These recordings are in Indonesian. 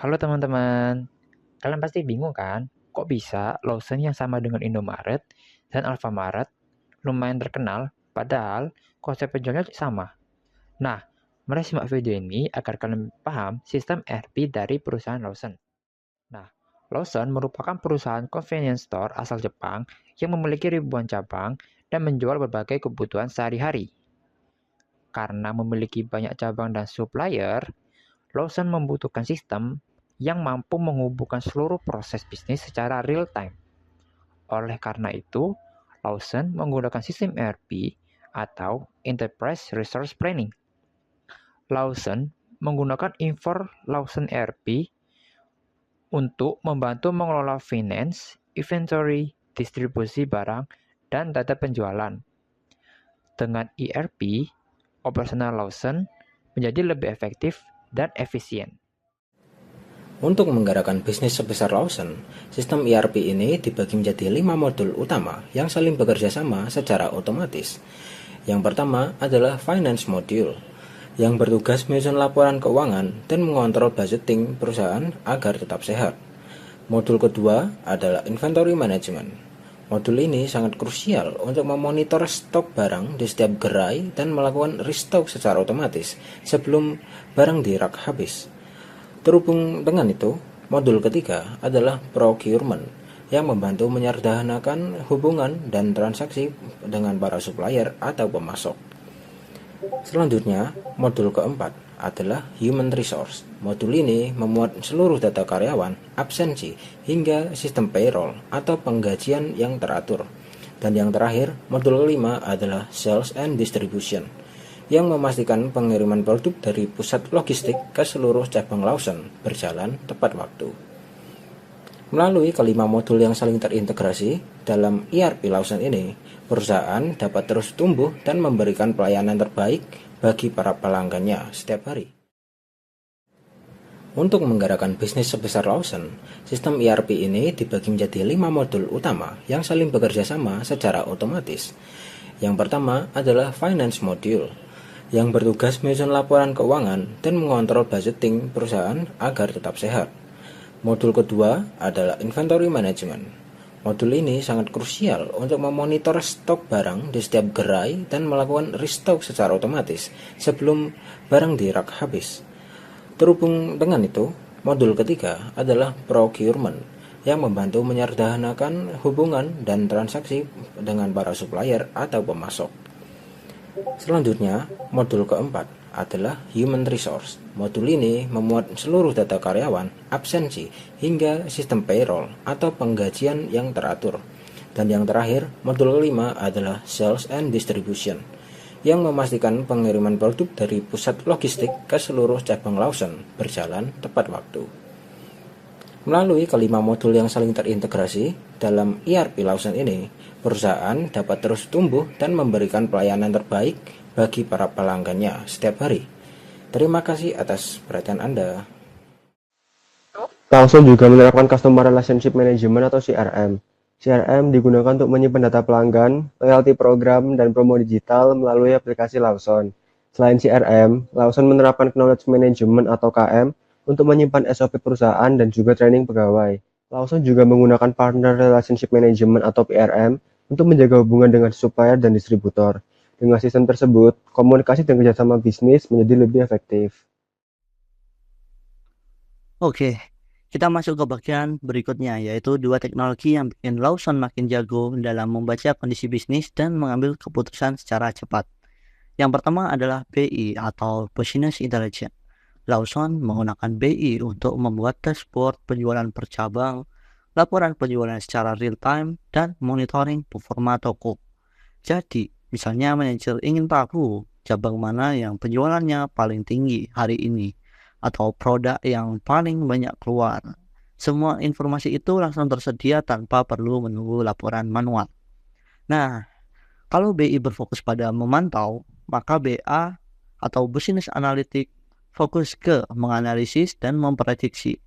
Halo teman-teman, kalian pasti bingung kan? Kok bisa Lawson yang sama dengan Indomaret dan Alfamaret lumayan terkenal, padahal konsep penjualnya sama? Nah, mari simak video ini agar kalian paham sistem ERP dari perusahaan Lawson. Nah, Lawson merupakan perusahaan convenience store asal Jepang yang memiliki ribuan cabang dan menjual berbagai kebutuhan sehari-hari. Karena memiliki banyak cabang dan supplier, Lawson membutuhkan sistem yang mampu menghubungkan seluruh proses bisnis secara real time. Oleh karena itu, Lawson menggunakan sistem ERP atau Enterprise Resource Planning. Lawson menggunakan Infor Lawson ERP untuk membantu mengelola finance, inventory, distribusi barang, dan data penjualan. Dengan ERP, operasional Lawson menjadi lebih efektif dan efisien. Untuk menggerakkan bisnis sebesar Lawson, sistem ERP ini dibagi menjadi 5 modul utama yang saling bekerja sama secara otomatis. Yang pertama adalah Finance Module, yang bertugas menyusun laporan keuangan dan mengontrol budgeting perusahaan agar tetap sehat. Modul kedua adalah Inventory Management. Modul ini sangat krusial untuk memonitor stok barang di setiap gerai dan melakukan restock secara otomatis sebelum barang di rak habis. Terhubung dengan itu, modul ketiga adalah procurement yang membantu menyederhanakan hubungan dan transaksi dengan para supplier atau pemasok. Selanjutnya, modul keempat adalah human resource. Modul ini memuat seluruh data karyawan, absensi, hingga sistem payroll atau penggajian yang teratur. Dan yang terakhir, modul kelima adalah sales and distribution yang memastikan pengiriman produk dari pusat logistik ke seluruh cabang Lawson berjalan tepat waktu. Melalui kelima modul yang saling terintegrasi dalam ERP Lawson ini, perusahaan dapat terus tumbuh dan memberikan pelayanan terbaik bagi para pelanggannya setiap hari. Untuk menggerakkan bisnis sebesar Lawson, sistem ERP ini dibagi menjadi 5 modul utama yang saling bekerja sama secara otomatis. Yang pertama adalah Finance Module, yang bertugas menyusun laporan keuangan dan mengontrol budgeting perusahaan agar tetap sehat. Modul kedua adalah Inventory Management. Modul ini sangat krusial untuk memonitor stok barang di setiap gerai dan melakukan restock secara otomatis sebelum barang di rak habis. Terhubung dengan itu, modul ketiga adalah Procurement yang membantu menyederhanakan hubungan dan transaksi dengan para supplier atau pemasok. Selanjutnya, modul keempat adalah Human Resource. Modul ini memuat seluruh data karyawan, absensi, hingga sistem payroll atau penggajian yang teratur. Dan yang terakhir, modul kelima adalah Sales and Distribution, yang memastikan pengiriman produk dari pusat logistik ke seluruh cabang Lawson berjalan tepat waktu. Melalui kelima modul yang saling terintegrasi dalam ERP Lawson ini, perusahaan dapat terus tumbuh dan memberikan pelayanan terbaik bagi para pelanggannya setiap hari. Terima kasih atas perhatian Anda. Lawson juga menerapkan Customer Relationship Management atau CRM. CRM digunakan untuk menyimpan data pelanggan, loyalty program, dan promo digital melalui aplikasi Lawson. Selain CRM, Lawson menerapkan Knowledge Management atau KM untuk menyimpan SOP perusahaan dan juga training pegawai. Lawson juga menggunakan Partner Relationship Management atau PRM untuk menjaga hubungan dengan supplier dan distributor. Dengan sistem tersebut, komunikasi dan kerjasama bisnis menjadi lebih efektif. Oke, kita masuk ke bagian berikutnya, yaitu dua teknologi yang bikin Lawson makin jago dalam membaca kondisi bisnis dan mengambil keputusan secara cepat. Yang pertama adalah BI atau Business Intelligence. Lawson menggunakan BI untuk membuat dashboard penjualan per cabang, laporan penjualan secara real time, dan monitoring performa toko. Jadi, misalnya manajer ingin tahu cabang mana yang penjualannya paling tinggi hari ini, atau produk yang paling banyak keluar. Semua informasi itu langsung tersedia tanpa perlu menunggu laporan manual. Nah, kalau BI berfokus pada memantau, maka BA atau Business Analytics fokus ke menganalisis dan memprediksi.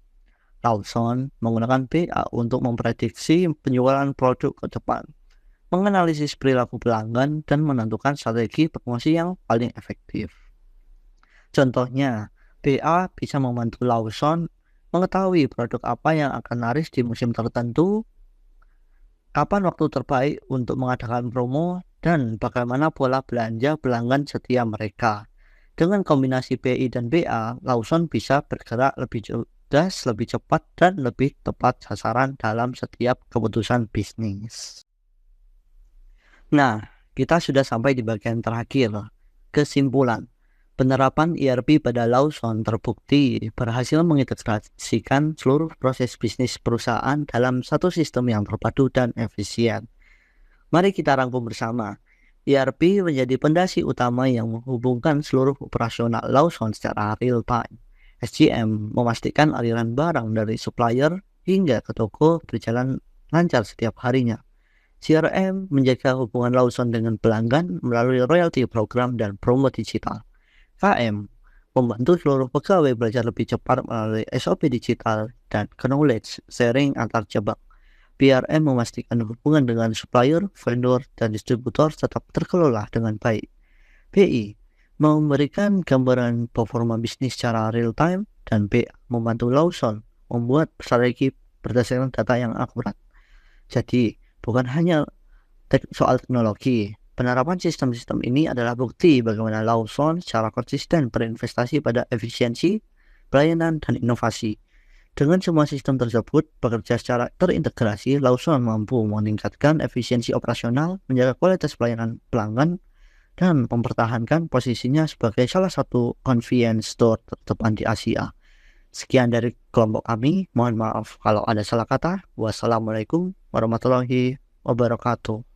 Lawson menggunakan BA untuk memprediksi penjualan produk ke depan, menganalisis perilaku pelanggan, dan menentukan strategi promosi yang paling efektif. Contohnya, BA bisa membantu Lawson mengetahui produk apa yang akan laris di musim tertentu, kapan waktu terbaik untuk mengadakan promo, dan bagaimana pola belanja pelanggan setia mereka. Dengan kombinasi BI dan BA, Lawson bisa bergerak lebih cerdas, lebih cepat, dan lebih tepat sasaran dalam setiap keputusan bisnis. Nah, kita sudah sampai di bagian terakhir. Kesimpulan. Penerapan ERP pada Lawson terbukti berhasil mengintegrasikan seluruh proses bisnis perusahaan dalam satu sistem yang terpadu dan efisien. Mari kita rangkum bersama. ERP menjadi pondasi utama yang menghubungkan seluruh operasional Lawson secara real time. SCM memastikan aliran barang dari supplier hingga ke toko berjalan lancar setiap harinya. CRM menjaga hubungan Lawson dengan pelanggan melalui royalty program dan promo digital. KM membantu seluruh pegawai belajar lebih cepat melalui SOP digital dan knowledge sharing antar cabang. PRM memastikan hubungan dengan supplier, vendor, dan distributor tetap terkelola dengan baik. BI memberikan gambaran performa bisnis secara real time, dan BA membantu Lawson membuat strategi berdasarkan data yang akurat. Jadi, bukan hanya soal teknologi. Penerapan sistem-sistem ini adalah bukti bagaimana Lawson secara konsisten berinvestasi pada efisiensi, pelayanan, dan inovasi. Dengan semua sistem tersebut bekerja secara terintegrasi, Lawson mampu meningkatkan efisiensi operasional, menjaga kualitas pelayanan pelanggan, dan mempertahankan posisinya sebagai salah satu convenience store terdepan di Asia. Sekian dari kelompok kami, mohon maaf kalau ada salah kata. Wassalamualaikum warahmatullahi wabarakatuh.